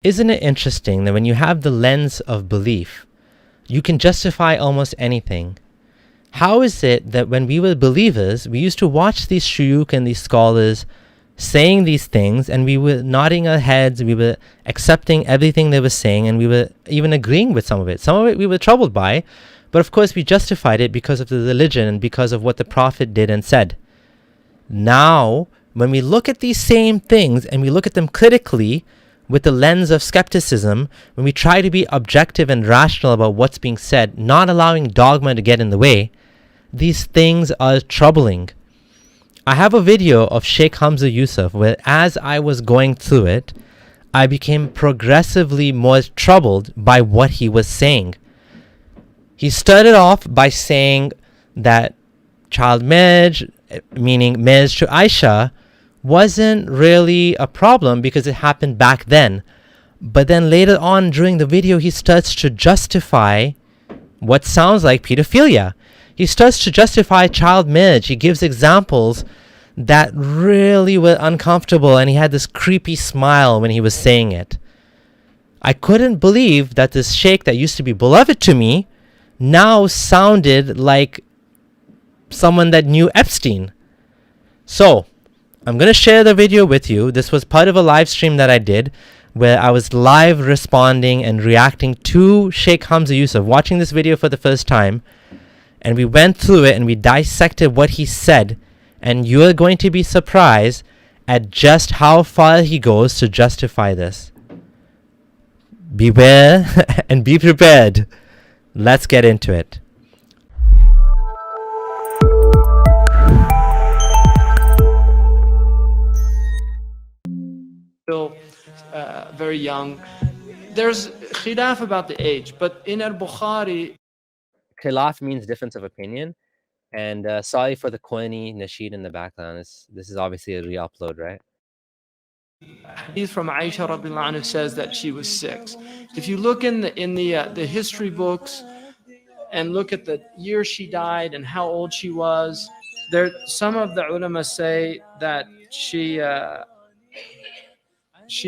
Isn't it interesting that when you have the lens of belief, you can justify almost anything? How is it that when we were believers, we used to watch these shuyukh and these scholars saying these things, and we were nodding our heads, we were accepting everything they were saying, and we were even agreeing with some of it. Some of it we were troubled by, but of course we justified it because of the religion and because of what the Prophet did and said. Now, when we look at these same things and we look at them critically with the lens of skepticism, when we try to be objective and rational about what's being said, not allowing dogma to get in the way, these things are troubling. I have a video of Sheikh Hamza Yusuf where, as I was going through it, I became progressively more troubled by what he was saying. He started off by saying that child marriage, meaning marriage to Aisha, wasn't really a problem because it happened back then. But then later on during the video, he starts to justify what sounds like pedophilia. He starts to justify child marriage. He gives examples that really were uncomfortable, and he had this creepy smile when he was saying it. I couldn't believe that this sheikh that used to be beloved to me now sounded like someone that knew Epstein. So, I'm going to share the video with you. This was part of a live stream that I did where I was live responding and reacting to Sheikh Hamza Yusuf, watching this video for the first time. And we went through it and we dissected what he said. And you're going to be surprised at just how far he goes to justify this. Beware and be prepared. Let's get into it. Still very young. There's khilaf about the age, but in al-Bukhari... Khilaf means difference of opinion. And sorry for the corny nasheed in the background. This is obviously a re-upload, right? Hadith from Aisha radiallahu anha says that she was 6. If you look in the history books and look at the year she died and how old she was, there some of the ulama say that she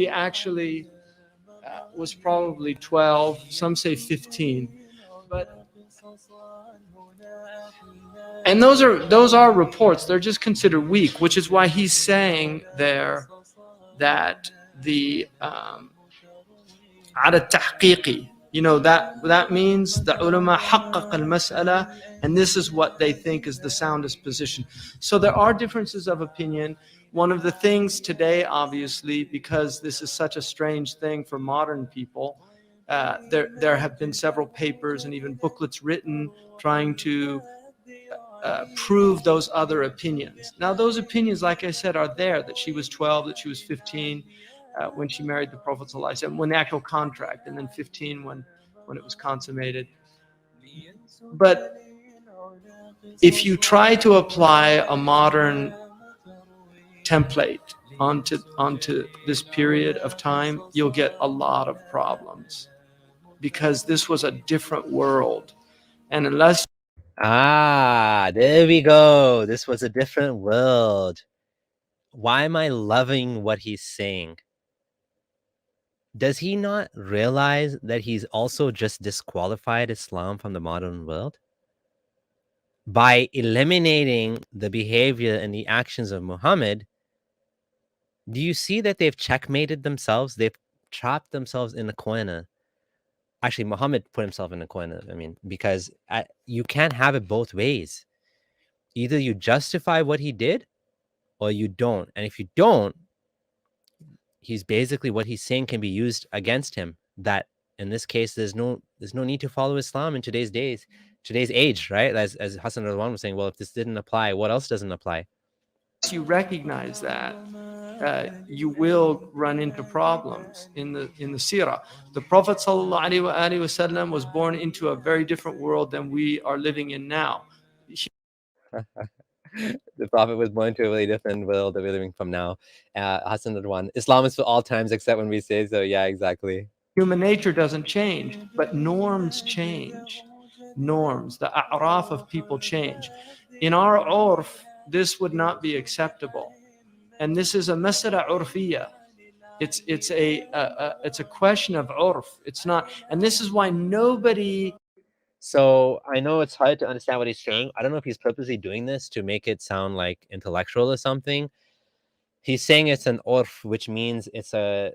actually was probably 12. Some say 15, and those are reports. They're just considered weak, which is why he's saying there that the ala tahqiqi, that means the ulama haqqaq al-mas'ala, and this is what they think is the soundest position. So there are differences of opinion. One of the things today, obviously, because this is such a strange thing for modern people, there have been several papers and even booklets written trying to prove those other opinions. Now, those opinions, like I said, are there, that she was 12, that she was 15 when she married the Prophet ﷺ, when the actual contract, and then 15 when it was consummated. But if you try to apply a modern template onto this period of time, you'll get a lot of problems, because this was a different world. And unless... there we go. This was a different world. Why am I loving what he's saying? Does he not realize that he's also just disqualified Islam from the modern world? By eliminating the behavior and the actions of Muhammad, do you see that they've checkmated themselves? They've trapped themselves in a corner. Actually, Muhammad put himself in a corner, because you can't have it both ways. Either you justify what he did or you don't. And if you don't, he's basically, what he's saying can be used against him. That in this case, there's no need to follow Islam in today's age, right? As Hassan Radwan was saying, well, if this didn't apply, what else doesn't apply? You recognize that, you will run into problems in the seerah. The Prophet ﷺ was born into a very different world than we are living in now. The Prophet was born to a really different world that we're living from now. Hassan Radwan, Islam is for all times except when we say so. Yeah, exactly. Human nature doesn't change, but norms change. Norms, the a'raf of people change. In our urf, this would not be acceptable. And this is a masala urfiyya. It's a question of urf. It's not, and this is why nobody. So I know it's hard to understand what he's saying. I don't know if he's purposely doing this to make it sound like intellectual or something. He's saying it's an urf, which means it's a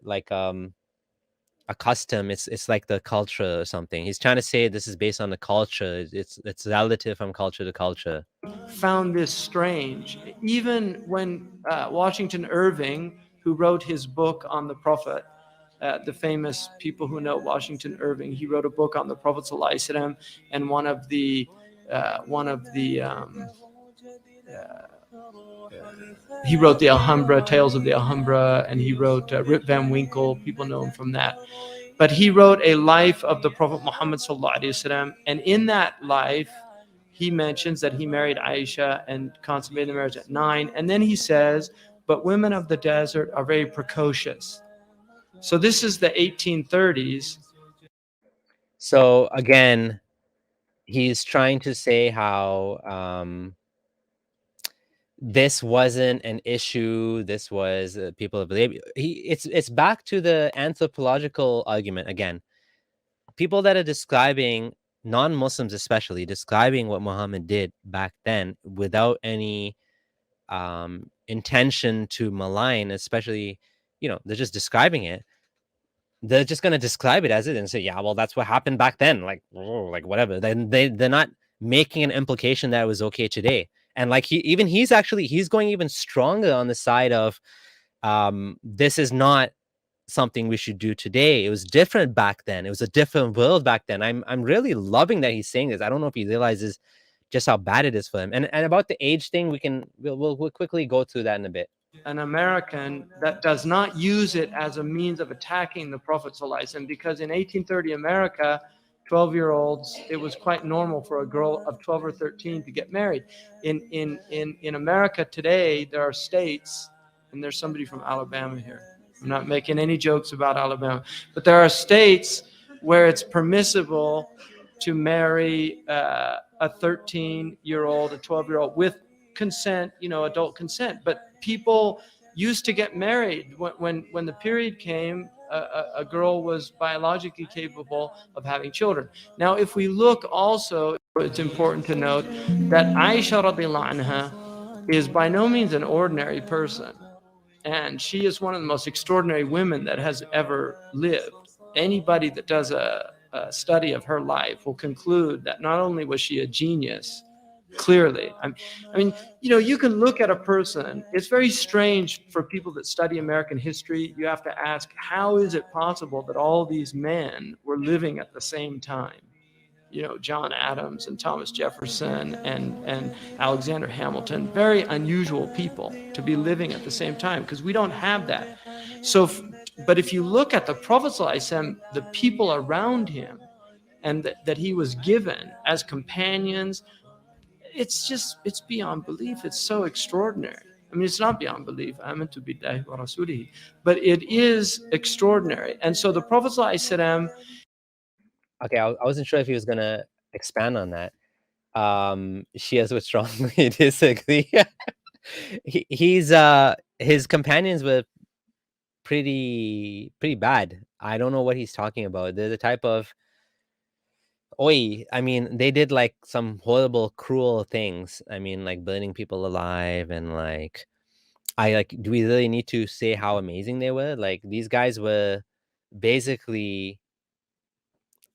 custom. It's like the culture or something. He's trying to say this is based on the culture. It's relative from culture to culture. Found this strange, even when Washington Irving, who wrote his book on the Prophet, the famous people who know Washington Irving, he wrote a book on the Prophet ﷺ, and one of the he wrote the Alhambra, Tales of the Alhambra, and he wrote Rip Van Winkle. People know him from that. But he wrote a life of the Prophet Muhammad ﷺ, and in that life, he mentions that he married Aisha and consummated the marriage at 9. And then he says, but women of the desert are very precocious. So this is the 1830s. So again, he's trying to say how this wasn't an issue. This was people of the. It's back to the anthropological argument again. People that are describing non-Muslims, especially describing what Muhammad did back then, without any intention to malign, especially, they're just describing it. They're just gonna describe it as it and say, yeah, well, that's what happened back then. Like, like whatever. Then they're not making an implication that it was okay today. And like he's going even stronger on the side of this is not something we should do today. It was different back then. It was a different world back then. I'm really loving that he's saying this. I don't know if he realizes just how bad it is for him. And about the age thing, we'll quickly go through that in a bit. An American that does not use it as a means of attacking the Prophet ﷺ, because in 1830 America, 12-year-olds, it was quite normal for a girl of 12 or 13 to get married. In America today, there are states, and there's somebody from Alabama here. I'm not making any jokes about Alabama, but there are states where it's permissible to marry a 13-year-old, a 12-year-old with consent, adult consent. But people used to get married when the period came. A girl was biologically capable of having children. Now, if we look also, it's important to note that Aisha radiallahu anha is by no means an ordinary person. And she is one of the most extraordinary women that has ever lived. Anybody that does a study of her life will conclude that not only was she a genius, clearly. I mean, you can look at a person. It's very strange for people that study American history. You have to ask, how is it possible that all these men were living at the same time? John Adams and Thomas Jefferson and Alexander Hamilton, very unusual people to be living at the same time, because we don't have that. So, but if you look at the Prophet ﷺ, the people around him, and that he was given as companions, it's beyond belief. It's so extraordinary. I mean, it's not beyond belief. Amantu billahi wa rasulihi, but it is extraordinary. And so the Prophet ﷺ. Okay, I wasn't sure if he was gonna expand on that. Shias would strongly disagree. His companions were pretty bad. I don't know what he's talking about. They're the type of I mean, they did like some horrible, cruel things. I mean, like burning people alive and like do we really need to say how amazing they were? Like these guys were basically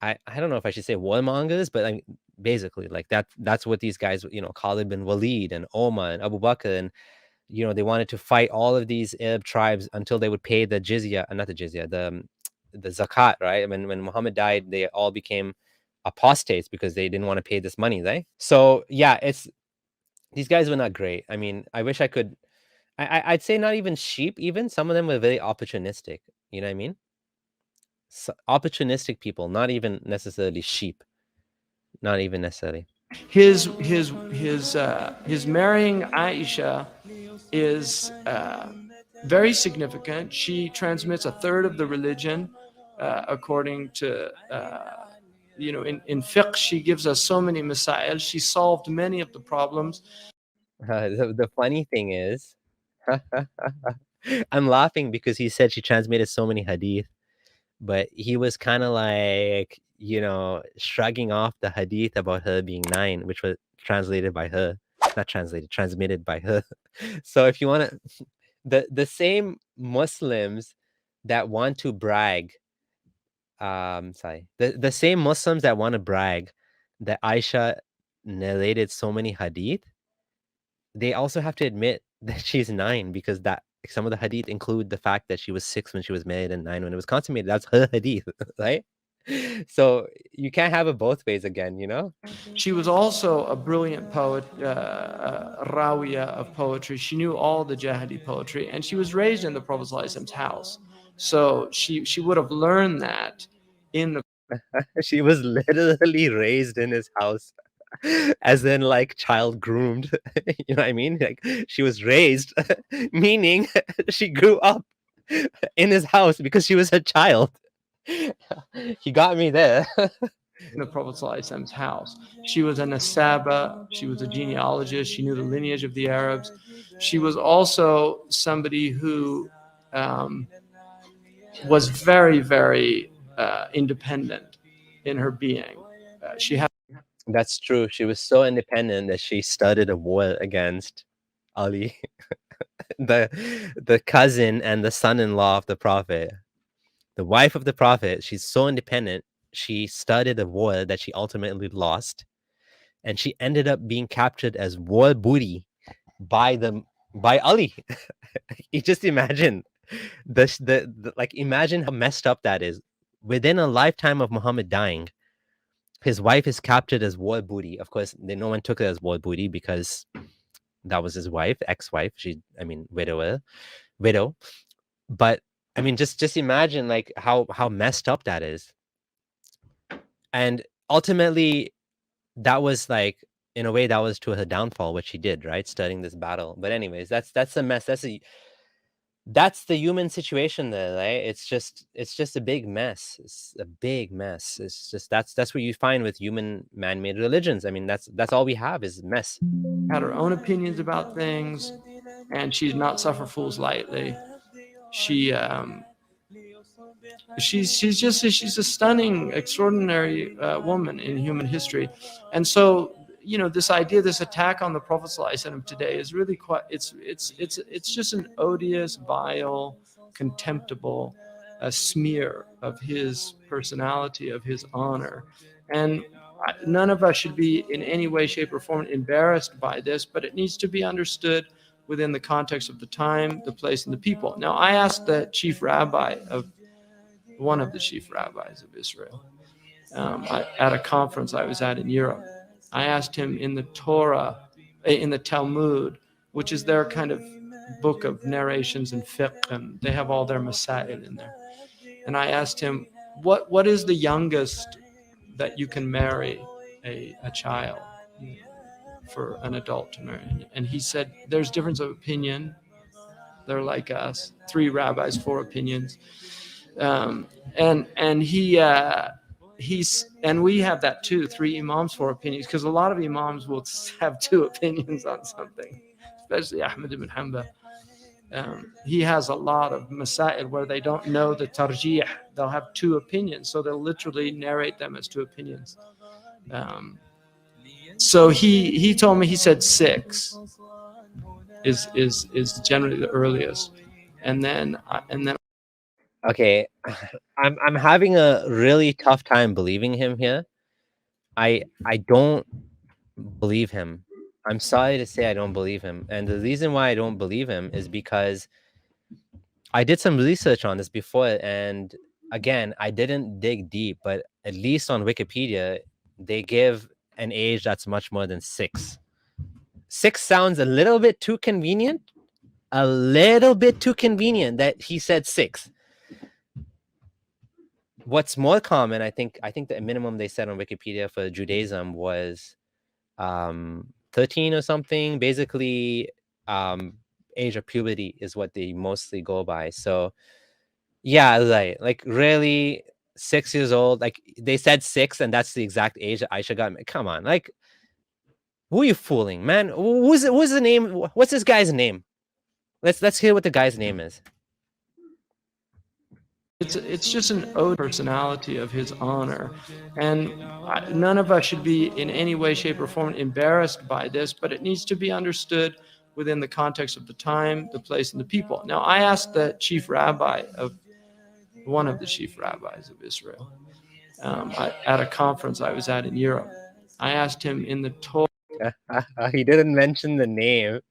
I don't know if I should say warmongers, but I mean, basically like that's what these guys, Khalid bin Walid and Omar and Abu Bakr, and they wanted to fight all of these Arab tribes until they would pay the jizya, not the jizya, the zakat, right? I mean, when Muhammad died, they all became apostates because they didn't want to pay this money, right? So yeah, these guys were not great. I mean, I wish I could. I'd say not even sheep. Even some of them were very opportunistic. You know what I mean? Opportunistic people, not even necessarily sheep. Not even necessarily. His marrying Aisha is very significant. She transmits a third of the religion, according to in fiqh. She gives us so many masail. She solved many of the problems. The funny thing is, I'm laughing because he said she transmitted so many hadith, but he was kind of like, shrugging off the hadith about her being 9, which was translated by her. Not translated, transmitted by her. So if you want to, the same Muslims that want to brag, the same Muslims that want to brag that Aisha narrated so many hadith, they also have to admit that she's 9 because that some of the hadith include the fact that she was 6 when she was married and 9 when it was consummated. That's her hadith, right? So you can't have it both ways again, She was also a brilliant poet, rawiya of poetry. She knew all the Jahadi poetry, and she was raised in the Prophet ﷺ's house. So she would have learned that in the She was literally raised in his house, as in like child groomed. You know what I mean? Like she was raised, meaning she grew up in his house because she was a child. He got me there. in the Prophet ﷺ's house. She was a nasaba, she was a genealogist, she knew the lineage of the Arabs. She was also somebody who was very, very independent in her being. She had That's true. She was so independent that she started a war against Ali, the cousin and the son-in-law of the Prophet. The wife of the Prophet, she's so independent, she started a war that she ultimately lost, and she ended up being captured as war booty by Ali. You just imagine imagine how messed up that is. Within a lifetime of Muhammad dying, his wife is captured as war booty. Of course, no one took it as war booty because that was his wife, ex-wife. Widow. But I mean, just imagine like how messed up that is. And ultimately, that was like, in a way, that was to her downfall, what she did, right? Starting this battle. But anyways, that's a mess. That's the human situation there, right? It's just a big mess. It's a big mess. It's just that's what you find with human man-made religions. I mean, that's all we have is mess. had her own opinions about things, and she did not suffer fools lightly. She's a stunning, extraordinary woman in human history, and so this idea, this attack on the Prophet ﷺ today is really quite. It's just an odious, vile, contemptible smear of his personality, of his honor, and none of us should be in any way, shape, or form embarrassed by this, but it needs to be understood within the context of the time, the place, and the people. Now, I asked the chief rabbi of one of the chief rabbis of Israel at a conference I was at in Europe. I asked him in the Torah, in the Talmud, which is their kind of book of narrations and fiqh, and they have all their masail in there. And I asked him, what is the youngest that you can marry a child for an adult to marry? And he said, there's difference of opinion. They're like us, 3 rabbis, 4 opinions. And we have that too, 3 imams, 4 opinions, because a lot of imams will have 2 opinions on something, especially Ahmad ibn Hanbal. He has a lot of masail where they don't know the tarjih. They'll have 2 opinions, so they'll literally narrate them as 2 opinions. So he told me, he said 6 is generally the earliest, and then Okay, I'm having a really tough time believing him here. I don't believe him. I'm sorry to say I don't believe him. And the reason why I don't believe him is because I did some research on this before, and again, I didn't dig deep, but at least on Wikipedia, they give an age that's much more than 6. 6 sounds a little bit too convenient. A little bit too convenient that he said 6. What's more common, I think the minimum they said on Wikipedia for Judaism was 13 or something. Basically, age of puberty is what they mostly go by. So yeah, right. Like really 6 years old. Like they said 6, and that's the exact age that Aisha got. Come on, like who are you fooling, man? Who's the name? What's this guy's name? Let's hear what the guy's name is. It's just an ode to the personality of his honor, and none of us should be in any way, shape, or form embarrassed by this, but it needs to be understood within the context of the time, the place, and the people. Now, I asked the chief rabbi of one of the chief rabbis of Israel at a conference I was at in Europe. I asked him in the Torah. He didn't mention the name.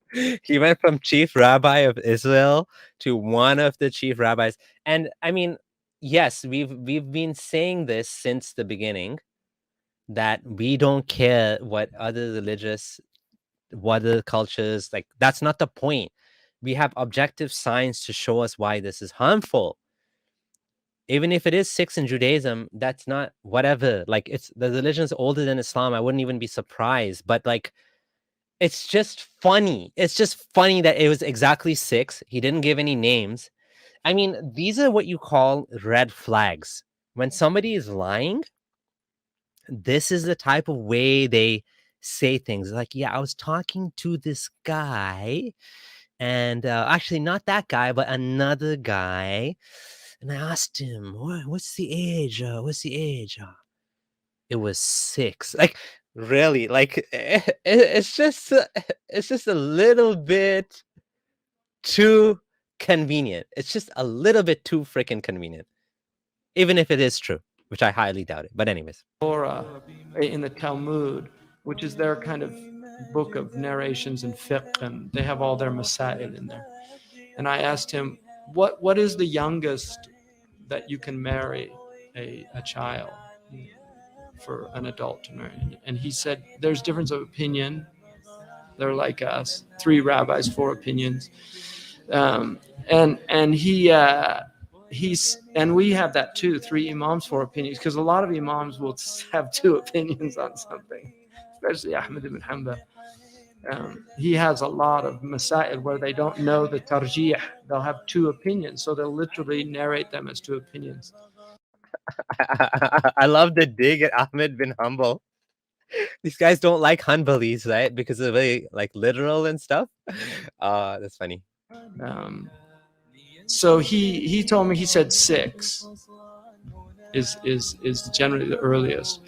He went from chief rabbi of Israel to one of the chief rabbis. And I mean, yes, we've been saying this since the beginning, that we don't care what other cultures, like, that's not the point. We have objective science to show us why this is harmful. Even if it is 6 in Judaism, that's not whatever. Like, it's the religion's older than Islam. I wouldn't even be surprised. But like, it's just funny. It's just funny that it was exactly 6. He didn't give any names. I mean, these are what you call red flags. When somebody is lying, this is the type of way they say things. Like, yeah, I was talking to this guy, and actually not that guy, but another guy. And I asked him, what's the age? What's the age? It was 6. Like, really, like, it's just a little bit too convenient. It's just a little bit too freaking convenient, even if it is true, which I highly doubt it. But anyways, Torah, in the Talmud, which is their kind of book of narrations and fiqh, and they have all their masail in there. And I asked him, what is the youngest that you can marry a child for an adult to marry? And he said, there's difference of opinion. They're like us, 3 rabbis, 4 opinions. And he's, and we have that too, 3 imams, 4 opinions, because a lot of imams will have 2 opinions on something, especially Ahmed ibn Hamza. He has a lot of masail where they don't know the tarjih. They'll have 2 opinions, so they'll literally narrate them as 2 opinions. I love the dig at Ahmed bin Hanbal. These guys don't like Hanbalis, right? Because they're very like literal and stuff. That's funny. So he told me, he said 6 is generally the earliest.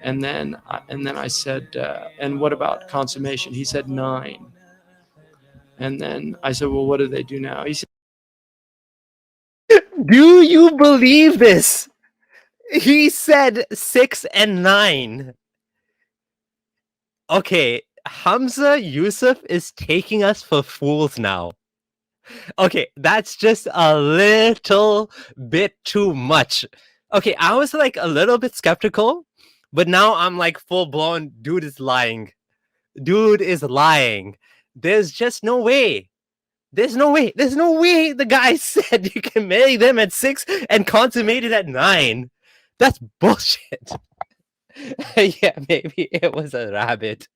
And then I said, and what about consummation? He said 9. And then I said, well, what do they do now? He said, do you believe this? He said 6 and 9. Okay, Hamza Yusuf is taking us for fools now. Okay, that's just a little bit too much. Okay, I was like a little bit skeptical, but now I'm like full blown, dude is lying. Dude is lying. There's just no way. There's no way the guy said you can marry them at 6 and consummate it at 9. That's bullshit. Yeah, maybe it was a rabbit.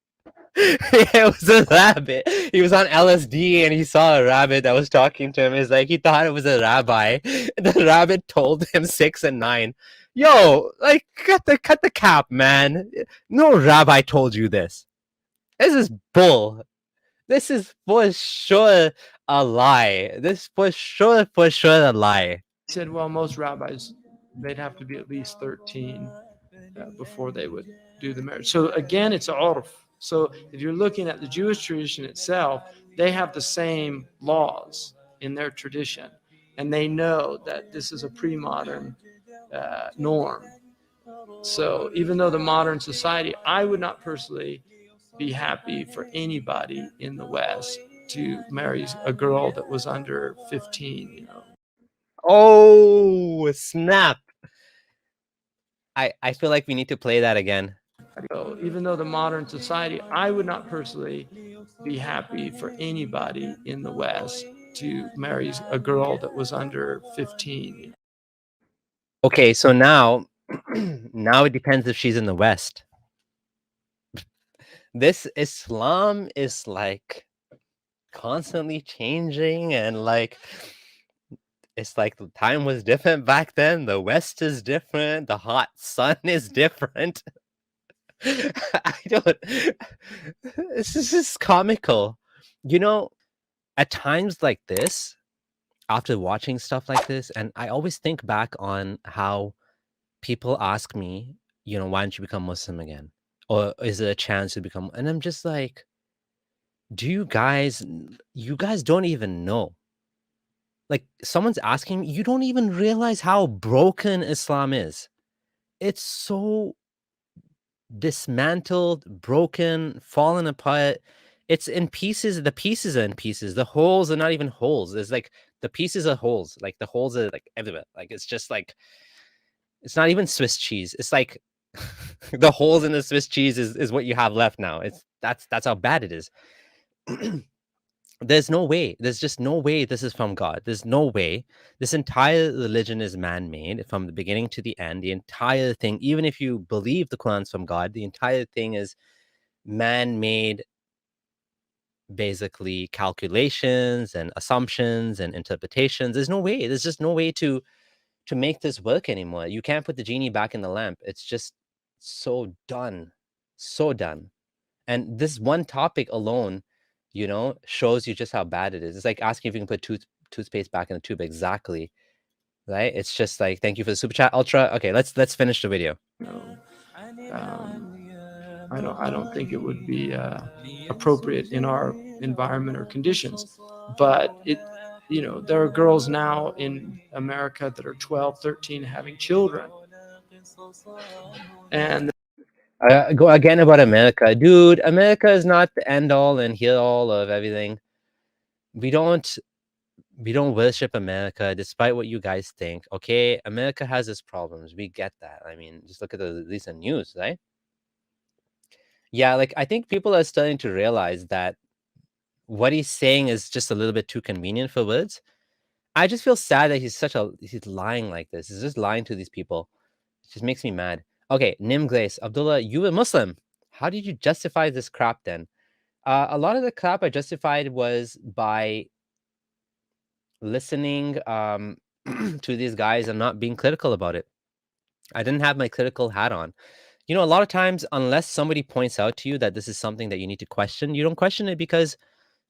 It was a rabbit. He was on LSD and he saw a rabbit that was talking to him. It's like he thought it was a rabbi. The rabbit told him 6 and 9. Yo, like cut the cap, man. No rabbi told you this. This is bull. This is for sure a lie. This for sure a lie. He said, well, most rabbis, they'd have to be at least 13 before they would do the marriage. So again, it's urf. So if you're looking at the Jewish tradition itself, they have the same laws in their tradition. And they know that this is a pre-modern norm. So even though the modern society, I would not personally be happy for anybody in the West to marry a girl that was under 15, you know. Oh, snap. I feel like we need to play that again. So even though the modern society, I would not personally be happy for anybody in the West to marry a girl that was under 15. You know. Okay, so now it depends if she's in the West. This Islam is like constantly changing, and like it's like the time was different back then. The West is different. The hot sun is different. I don't. This is just comical. You know, At times like this, after watching stuff like this, and I always think back on how people ask me, why don't you become Muslim again? Or is there a chance to become? And I'm just like, do you guys don't even know. Like, someone's asking me, you don't even realize how broken Islam is. It's so dismantled, broken, fallen apart. It's in pieces. The pieces are in pieces. The holes are not even holes. There's like the pieces are holes. Like the holes are like everywhere. Like it's just like it's not even Swiss cheese. It's like the holes in the Swiss cheese is what you have left now. That's how bad it is. There's no way. There's just no way this is from God. There's no way. This entire religion is man-made from the beginning to the end. The entire thing, even if you believe the Quran's from God, the entire thing is man-made, basically calculations and assumptions and interpretations. There's no way. There's just no way to make this work anymore. You can't put the genie back in the lamp. It's just so done. So done. And this one topic alone, shows you just how bad it is. It's like asking if you can put toothpaste back in the tube. Exactly. Right? It's just like, thank you for the super chat, Ultra. Okay, let's finish the video. I don't think it would be appropriate in our environment or conditions. But there are girls now in America that are 12, 13 having children. And Go again about America. Dude, America is not the end all and heal all of everything. We don't worship America, despite what you guys think. Okay, America has its problems. We get that. I mean, just look at the recent news, right? Yeah, like I think people are starting to realize that what he's saying is just a little bit too convenient for words. I just feel sad that he's lying like this. He's just lying to these people. It just makes me mad. Okay, Nim Glace, Abdullah, you were Muslim. How did you justify this crap then? A lot of the crap I justified was by listening to these guys and not being critical about it. I didn't have my critical hat on. A lot of times, unless somebody points out to you that this is something that you need to question, you don't question it because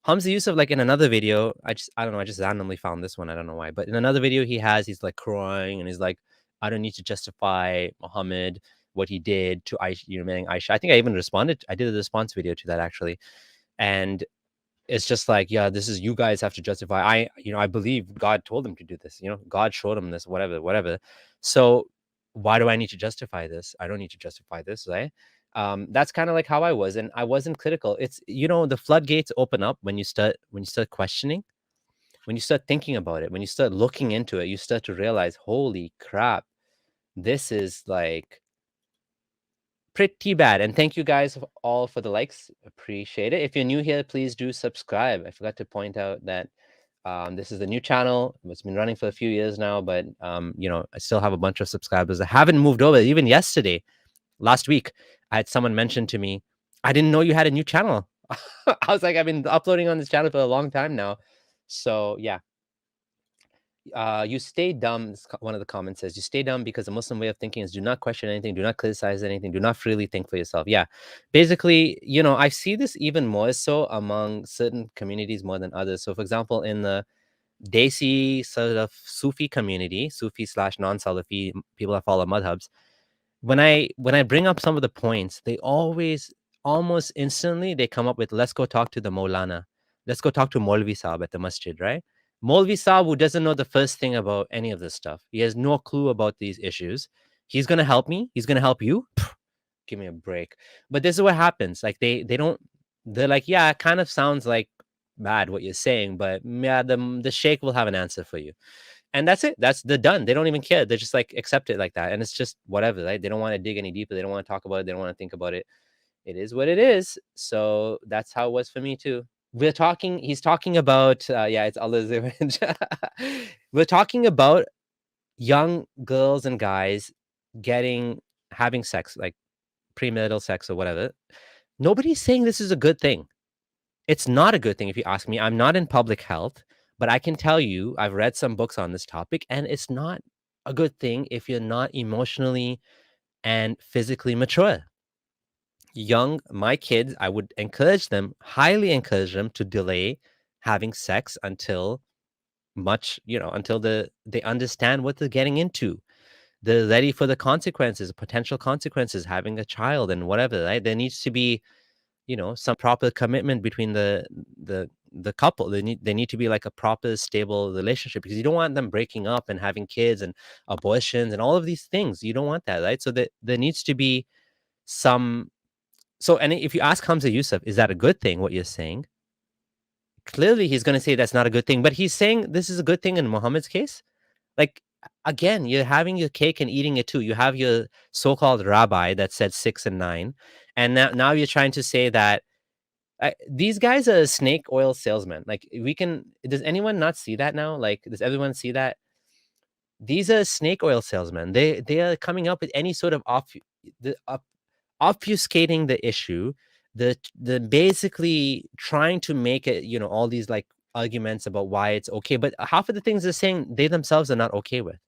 Hamza Yusuf, like in another video, I don't know, I just randomly found this one. I don't know why, but in another video he's like crying and he's like, I don't need to justify Muhammad, what he did to Aisha, marrying Aisha. I think I even responded. I did a response video to that actually. And it's just like, yeah, this is, you guys have to justify. I believe God told him to do this. God showed him this, whatever. So why do I need to justify this? I don't need to justify this, right? That's kind of like how I was, and I wasn't critical. It's the floodgates open up when you start questioning, when you start thinking about it, when you start looking into it, you start to realize, holy crap, this is like pretty bad. And thank you guys all for the likes. Appreciate it. If you're new here, please do subscribe. I forgot to point out that this is a new channel. It's been running for a few years now, but I still have a bunch of subscribers that haven't moved over. Even yesterday, last week, I had someone mention to me, I didn't know you had a new channel. I was like, I've been uploading on this channel for a long time now. So yeah. You stay dumb. One of the comments says, you stay dumb because the Muslim way of thinking is do not question anything, do not criticize anything, do not freely think for yourself. Yeah. Basically, I see this even more so among certain communities more than others. So for example, in the Desi sort of Sufi community, Sufi / non-Salafi, people that follow madhabs, when I bring up some of the points, they always almost instantly they come up with, let's go talk to the Maulana. Let's go talk to Maulvi Saab at the masjid, right? Maulvi Saab, who doesn't know the first thing about any of this stuff. He has no clue about these issues. He's going to help me. He's going to help you. Pff, give me a break. But this is what happens. Like they don't, they're like, yeah, it kind of sounds like bad what you're saying, but yeah, the sheikh will have an answer for you. And that's it. They're done. They don't even care. They just like accept it like that. And it's just whatever, right? They don't want to dig any deeper. They don't want to talk about it. They don't want to think about it. It is what it is. So that's how it was for me too. He's talking about, yeah, it's Allah's image. We're talking about young girls and guys having sex, like premarital sex or whatever. Nobody's saying this is a good thing. It's not a good thing if you ask me. I'm not in public health, but I can tell you I've read some books on this topic, and it's not a good thing if you're not emotionally and physically mature. My kids, I would highly encourage them to delay having sex until until they understand what they're getting into. They're ready for the consequences, potential consequences, having a child and whatever, right? There needs to be, some proper commitment between the couple. They need to be like a proper, stable relationship, because you don't want them breaking up and having kids and abortions and all of these things. You don't want that, right? So there needs to be some. So, and if you ask Hamza Yusuf, is that a good thing, what you're saying? Clearly, he's going to say that's not a good thing, but he's saying this is a good thing in Muhammad's case. Like, again, you're having your cake and eating it too. You have your so-called rabbi that said 6 and 9, and now you're trying to say that these guys are snake oil salesmen. Like, does anyone not see that now? Like, does everyone see that? These are snake oil salesmen. They are coming up with any sort of obfuscating the issue, the basically trying to make it, all these like arguments about why it's okay, but half of the things they're saying they themselves are not okay with.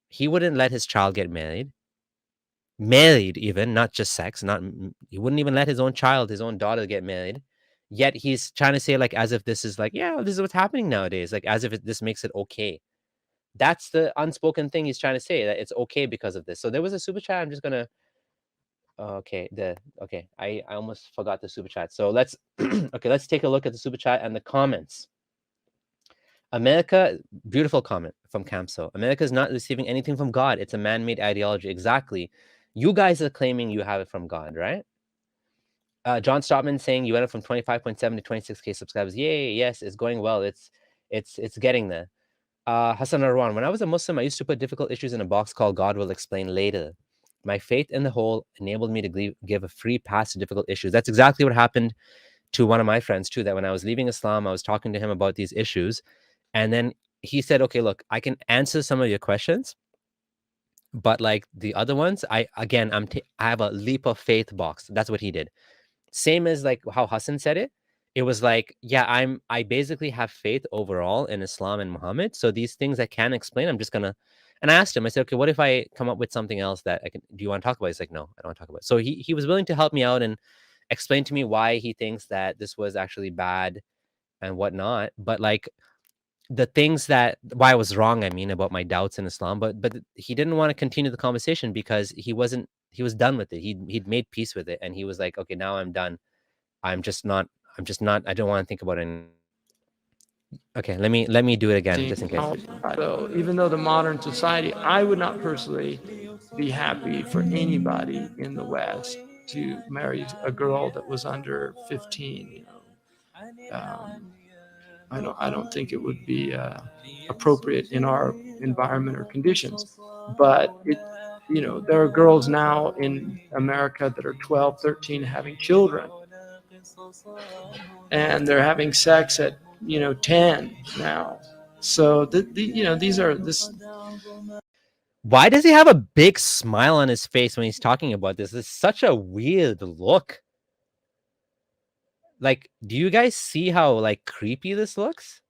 He wouldn't let his child get married even, not just sex. Not He wouldn't even let his own child, his own daughter, get married. Yet he's trying to say, like, as if this is like, yeah, this is what's happening nowadays, like as if this makes it okay. That's the unspoken thing he's trying to say, that it's okay because of this. So there was a super chat. I'm just gonna okay, I almost forgot the super chat. So let's okay, let's take a look at the super chat and the comments. America, beautiful comment from Camso. America is not receiving anything from God. It's a man-made ideology. Exactly. You guys are claiming you have it from God, right? John Stopman saying you went up from 25.7 to 26K subscribers. Yay, yes, it's going well. It's getting there. Hassan Arwan, when I was a Muslim, I used to put difficult issues in a box called God will explain later. My faith in the whole enabled me to give a free pass to difficult issues. That's exactly what happened to one of my friends too, that when I was leaving Islam, I was talking to him about these issues. And then he said, okay, look, I can answer some of your questions, but like the other ones, I have a leap of faith box. That's what he did. Same as like how Hassan said it. It was like, yeah, I basically have faith overall in Islam and Muhammad. So these things I can't explain, I'm just gonna. And I asked him, I said, okay, what if I come up with something else that I can? Do you want to talk about? He's like, no, I don't want to talk about it. So he was willing to help me out and explain to me why he thinks that this was actually bad and whatnot. But like the things that why I was wrong, I mean, about my doubts in Islam, but he didn't want to continue the conversation because he was done with it. He'd made peace with it, and he was like, okay, now I'm done. I'm just not I don't want to think about it anymore. Okay, let me do it again just in case. So even though the modern society, I would not personally be happy for anybody in the West to marry a girl that was under 15. I don't think it would be appropriate in our environment or conditions. But there are girls now in America that are 12, 13 having children, and they're having sex at 10 now. So these are this. Why does he have a big smile on his face when he's talking about this? It's such a weird look. Like, do you guys see how like creepy this looks?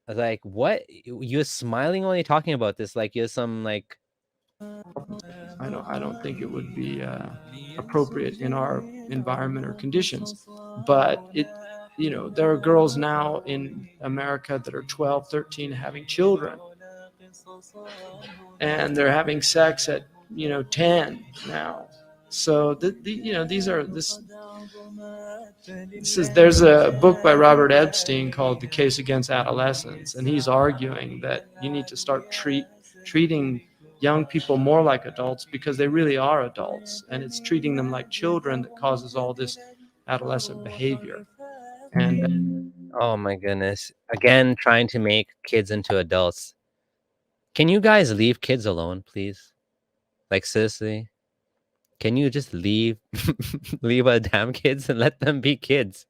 Like, what? You're smiling while you're talking about this, like you're some like. I don't think it would be appropriate in our environment or conditions. But there are girls now in America that are 12, 13 having children, and they're having sex at 10 now. So these are this. There's a book by Robert Epstein called The Case Against Adolescence, and he's arguing that you need to start treating young people more like adults, because they really are adults, and it's treating them like children that causes all this adolescent behavior. And Oh my goodness. Again, trying to make kids into adults. Can you guys leave kids alone, please? Like, seriously? Can you just leave leave our damn kids and let them be kids?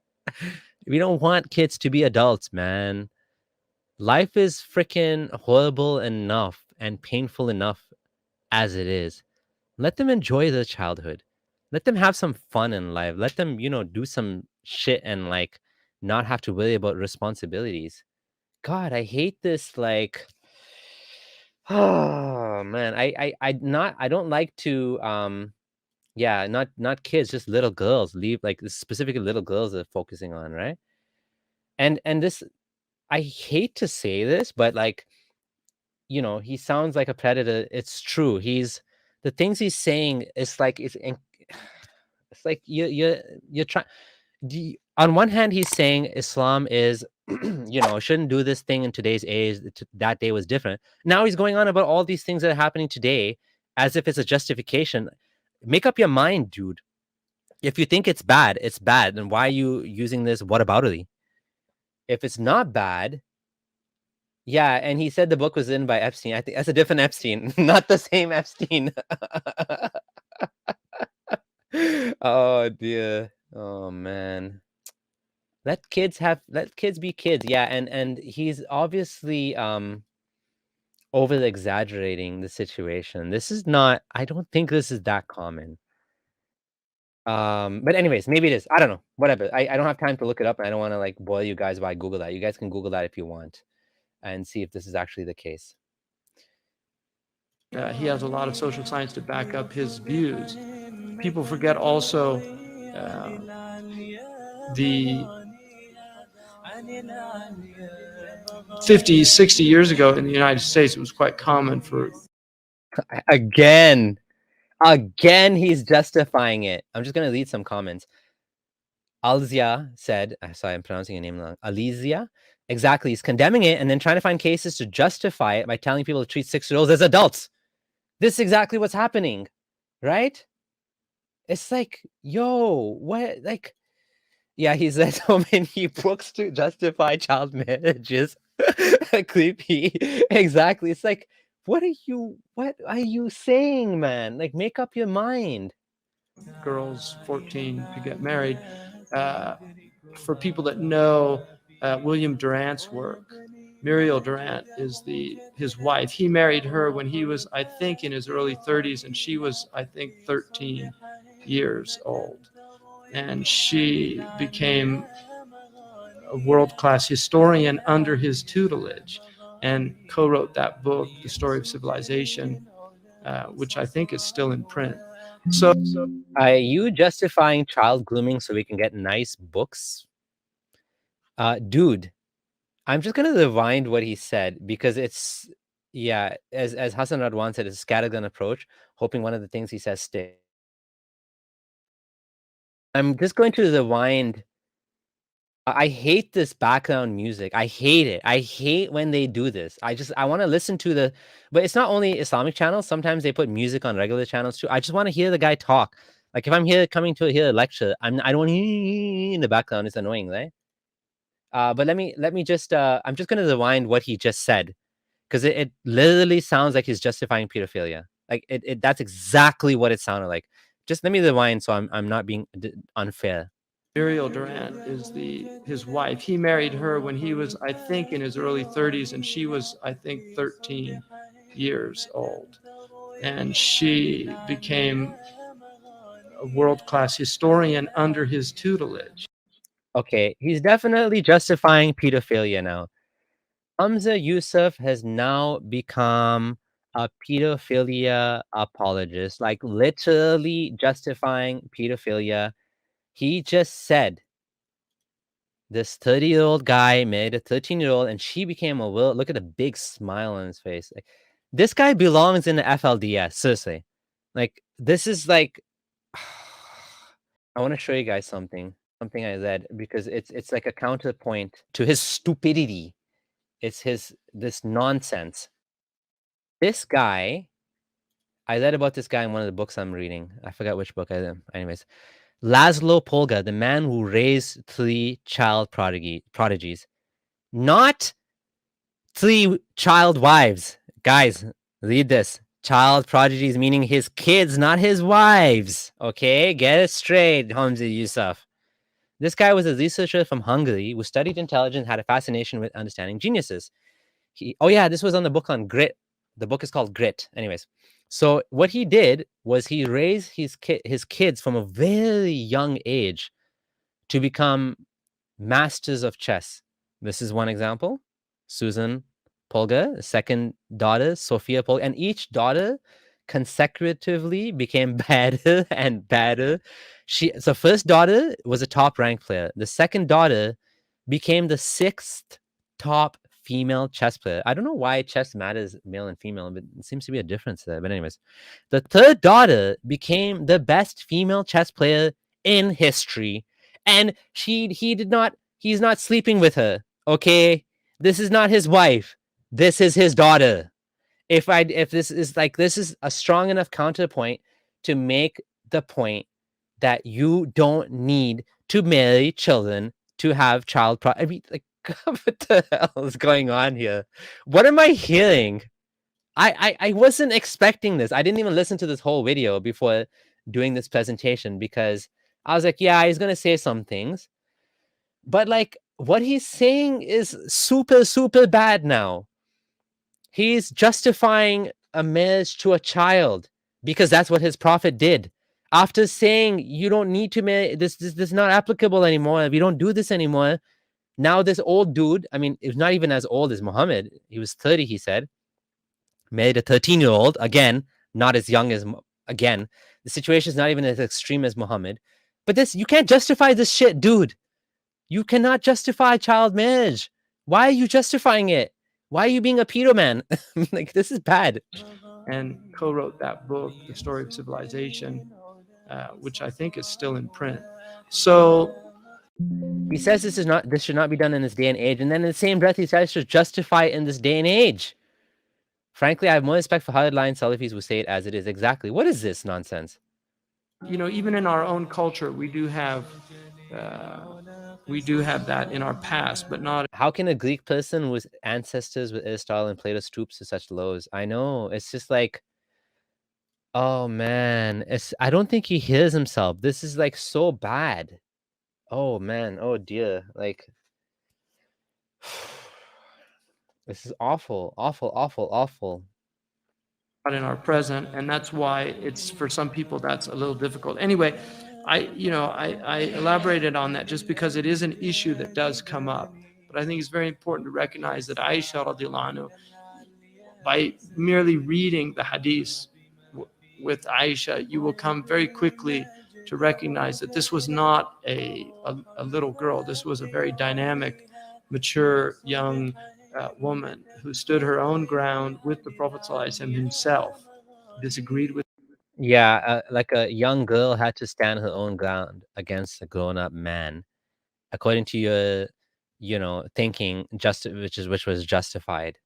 We don't want kids to be adults, man. Life is freaking horrible enough and painful enough as it is. Let them enjoy their childhood. Let them have some fun in life. Let them, do some shit and like not have to worry about responsibilities. God, I hate this. Like, oh man, I don't like to yeah, not kids, just little girls. Leave like specifically little girls are focusing on, right? And this, I hate to say this, but like, you know, he sounds like a predator. It's true. The things he's saying is like, it's like you're trying. On one hand, he's saying Islam is, you know, shouldn't do this thing in today's age. That day was different. Now he's going on about all these things that are happening today as if it's a justification. Make up your mind, dude. If you think it's bad, it's bad. Then why are you using this whataboutery? If it's not bad, yeah. And he said the book was written by Epstein. I think that's a different Epstein, not the same Epstein. Oh dear. Oh man. Let kids be kids. Yeah, and he's obviously over exaggerating the situation. This is not, I don't think this is that common. But anyways, maybe it is. I don't know. Whatever. I don't have time to look it up, and I don't want to like boil you guys by Google that. You guys can Google that if you want and see if this is actually the case. He has a lot of social science to back up his views. People forget also the 50, 60 years ago in the United States, it was quite common for... Again, he's justifying it. I'm just going to read some comments. Alzia said, sorry, I'm pronouncing your name wrong. Alizia, exactly. He's condemning it and then trying to find cases to justify it by telling people to treat 6-year-olds as adults. This is exactly what's happening, right? It's like, yo, what? Like, yeah, he said so many books to justify child marriages. Creepy. Exactly. It's like, what are you saying, man? Like, make up your mind. Girls 14 to get married. For people that know William Durant's work, Muriel Durant is his wife. He married her when he was, I think, in his early 30s, and she was, I think, 13 years old. And she became a world-class historian under his tutelage and co-wrote that book, The Story of Civilization, which I think is still in print. So, are you justifying child grooming so we can get nice books? Dude, I'm just gonna rewind what he said because it's, yeah, as Hassan Radwan said, it's a scattergun approach, hoping one of the things he says sticks. I'm just going to rewind. I hate this background music. I hate it. I hate when they do this. I want to listen to but it's not only Islamic channels. Sometimes they put music on regular channels too. I just want to hear the guy talk. Like if I'm coming to hear a lecture, I don't want to in the background. It's annoying, right? But let me just, I'm just going to rewind what he just said because it literally sounds like he's justifying pedophilia. Like that's exactly what it sounded like. Just let me rewind so I'm not being unfair. Muriel Durant is his wife. He married her when he was, I think, in his early 30s, and she was, I think, 13 years old. And she became a world-class historian under his tutelage. Okay, he's definitely justifying pedophilia now. Hamza Yusuf has now become a pedophilia apologist, like literally justifying pedophilia. He just said this 30-year-old guy married a 13-year-old and she became a will. Look at the big smile on his face. Like, this guy belongs in the FLDS, seriously. Like, this is like, I want to show you guys something I read because it's like a counterpoint to his stupidity. It's this nonsense. This guy, I read about this guy in one of the books I'm reading. I forgot which book I read. Anyways, Laszlo Polga, the man who raised 3 child prodigies, not 3 child wives. Guys, read this. Child prodigies meaning his kids, not his wives. Okay, get it straight, Hamza Yusuf. This guy was a researcher from Hungary who studied intelligence, had a fascination with understanding geniuses. This was on the book on grit. The book is called Grit. Anyways, so what he did was he raised his kids from a very young age to become masters of chess. This is one example. Susan Polga, second daughter, Sophia Polga, and each daughter consecutively became better and better. So first daughter was a top ranked player. The second daughter became the 6th top female chess player. I don't know why chess matters male and female, but it seems to be a difference there. But anyways, the 3rd daughter became the best female chess player in history, and he's not sleeping with her. Okay, this is not his wife. This is his daughter. If this is a strong enough counterpoint to make the point that you don't need to marry children to have I mean, like, what the hell is going on here? What am I hearing? I wasn't expecting this. I didn't even listen to this whole video before doing this presentation because I was like, yeah, he's gonna say some things, but like what he's saying is super, super bad now. He's justifying a marriage to a child because that's what his prophet did. After saying you don't need to marry, this is not applicable anymore. We don't do this anymore. Now this old dude, I mean, he's not even as old as Muhammad. He was 30, he said. Married a 13-year-old. Again, not as young as, again, the situation is not even as extreme as Muhammad. But this, you can't justify this shit, dude. You cannot justify child marriage. Why are you justifying it? Why are you being a pedo man? Like, this is bad. And co-wrote that book, The Story of Civilization, which I think is still in print. So he says this should not be done in this day and age, and then in the same breath he tries to justify it in this day and age. Frankly, I have more respect for hardline Salafis who say it as it is. Exactly. What is this nonsense? You know, even in our own culture, we do have that in our past, but not. How can a Greek person with ancestors with Aristotle and Plato stoop to such lows? I know. It's just like, oh man, I don't think he hears himself. This is like so bad. Oh man, oh dear. Like, this is awful, awful, awful, awful. In our present, and that's why it's, for some people, that's a little difficult. Anyway, I elaborated on that just because it is an issue that does come up. But I think it's very important to recognize that Aisha radiallahu anhu, by merely reading the hadith with Aisha, you will come very quickly to recognize that this was not a little girl. This was a very dynamic, mature, young woman who stood her own ground with the Prophet ﷺ himself, disagreed with. Yeah, like a young girl had to stand her own ground against a grown-up man, according to your, thinking, which was justified.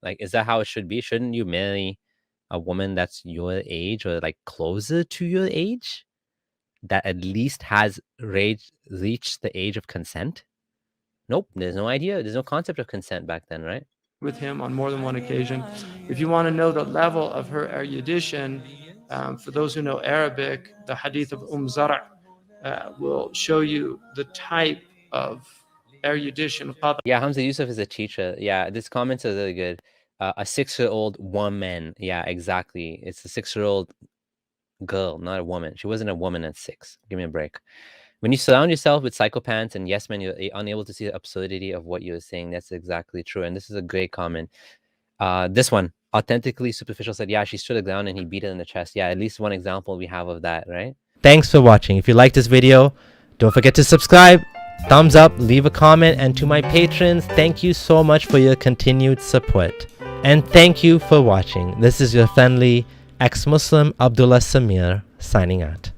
Like, is that how it should be? Shouldn't you marry a woman that's your age or like closer to your age, that at least has reached the age of consent? Nope, there's no idea. There's no concept of consent back then, right? With him on more than one occasion. If you want to know the level of her erudition, for those who know Arabic, the hadith of Zara will show you the type of erudition. Yeah, Hamza, Yusuf is a teacher. Yeah, this comments are really good. A 6-year-old woman. Yeah, exactly. It's a 6-year-old girl, not a woman. She wasn't a woman at 6. Give me a break. When you surround yourself with psychopaths and yes men, you're unable to see the absurdity of what you're saying. That's exactly true. And this is a great comment. This one, authentically superficial, said, yeah, she stood her ground and he beat her in the chest. Yeah, at least one example we have of that, right? Thanks for watching. If you like this video, don't forget to subscribe, thumbs up, leave a comment. And to my patrons, thank you so much for your continued support. And thank you for watching. This is your friendly ex-Muslim Abdullah Sameer signing out.